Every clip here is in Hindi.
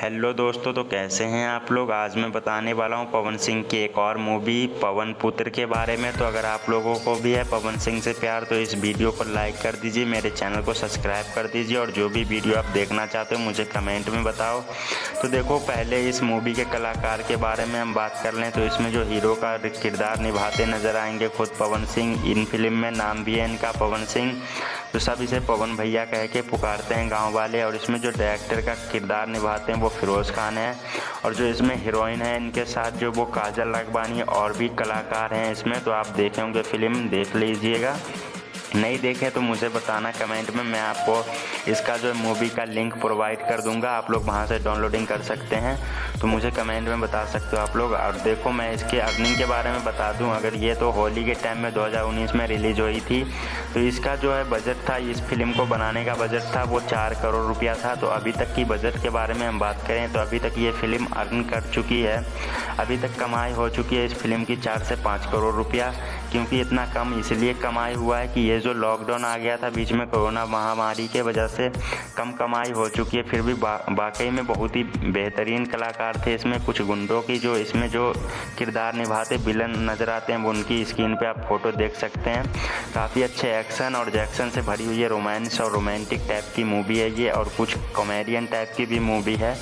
हेलो दोस्तों, तो कैसे हैं आप लोग। आज मैं बताने वाला हूं पवन सिंह की एक और मूवी पवन पुत्र के बारे में। तो अगर आप लोगों को भी है पवन सिंह से प्यार तो इस वीडियो को लाइक कर दीजिए, मेरे चैनल को सब्सक्राइब कर दीजिए और जो भी वीडियो आप देखना चाहते हो मुझे कमेंट में बताओ। तो देखो, पहले इस मूवी के कलाकार के बारे में हम बात कर लें तो इसमें जो हीरो का किरदार निभाते नजर आएंगे खुद पवन सिंह। इन फिल्म में नाम भी है इनका पवन सिंह, तो सब इसे पवन भैया कह के पुकारते हैं गांव वाले। और इसमें जो डायरेक्टर का किरदार निभाते हैं वो फिरोज़ खान है, और जो इसमें हीरोइन है इनके साथ जो वो काजल राघवानी और भी कलाकार हैं इसमें। तो आप देखे होंगे, फिल्म देख लीजिएगा, नहीं देखे तो मुझे बताना कमेंट में, मैं आपको इसका जो मूवी का लिंक प्रोवाइड कर दूंगा, आप लोग वहां से डाउनलोडिंग कर सकते हैं। तो मुझे कमेंट में बता सकते हो आप लोग। और देखो, मैं इसके अर्निंग के बारे में बता दूं, अगर ये तो होली के टाइम में 2019 में रिलीज हुई थी, तो इसका जो है बजट था, इस फिल्म को बनाने का बजट था वो 4 करोड़ रुपया था। तो अभी तक की बजट के बारे में हम बात करें तो अभी तक ये फिल्म अर्न कर चुकी है, अभी तक कमाई हो चुकी है इस फिल्म की 4 से 5 करोड़ रुपया। क्योंकि इतना कम इसलिए कमाई हुआ है कि ये जो लॉकडाउन आ गया था बीच में कोरोना महामारी के वजह से कम कमाई हो चुकी है। फिर भी वाकई में बहुत ही बेहतरीन कलाकार थे इसमें। कुछ गुंडों की जो इसमें जो किरदार निभाते विलन नज़र आते हैं वो उनकी स्क्रीन पे आप फोटो देख सकते हैं। काफ़ी अच्छे एक्शन और जैक्शन से भरी हुई है, रोमांस और रोमांटिक टाइप की मूवी है ये, और कुछ कॉमेडियन टाइप की भी मूवी है।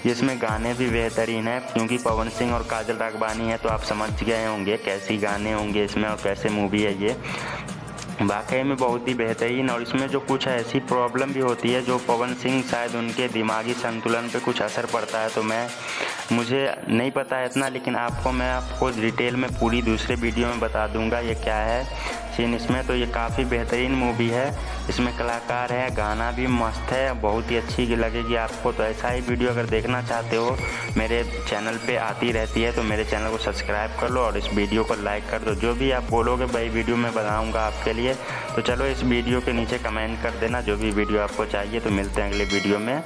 जिसमें गाने भी बेहतरीन है, क्योंकि पवन सिंह और काजल राघवानी है तो आप समझ गए होंगे कैसी गाने होंगे इसमें और कैसे मूवी है ये। वाकई में बहुत ही बेहतरीन। और इसमें जो कुछ ऐसी प्रॉब्लम भी होती है जो पवन सिंह शायद उनके दिमागी संतुलन पे कुछ असर पड़ता है, तो मुझे नहीं पता है इतना, लेकिन मैं आपको डिटेल में पूरी दूसरे वीडियो में बता दूंगा ये क्या है सीन इसमें। तो ये काफ़ी बेहतरीन मूवी है, इसमें कलाकार है, गाना भी मस्त है, बहुत ही अच्छी लगेगी आपको। तो ऐसा ही वीडियो अगर देखना चाहते हो मेरे चैनल पे आती रहती है, तो मेरे चैनल को सब्सक्राइब कर लो और इस वीडियो को लाइक कर दो। जो भी आप बोलोगे वही वीडियो में बनाऊंगा आपके लिए। तो चलो, इस वीडियो के नीचे कमेंट कर देना जो भी वीडियो आपको चाहिए। तो मिलते हैं अगले वीडियो में।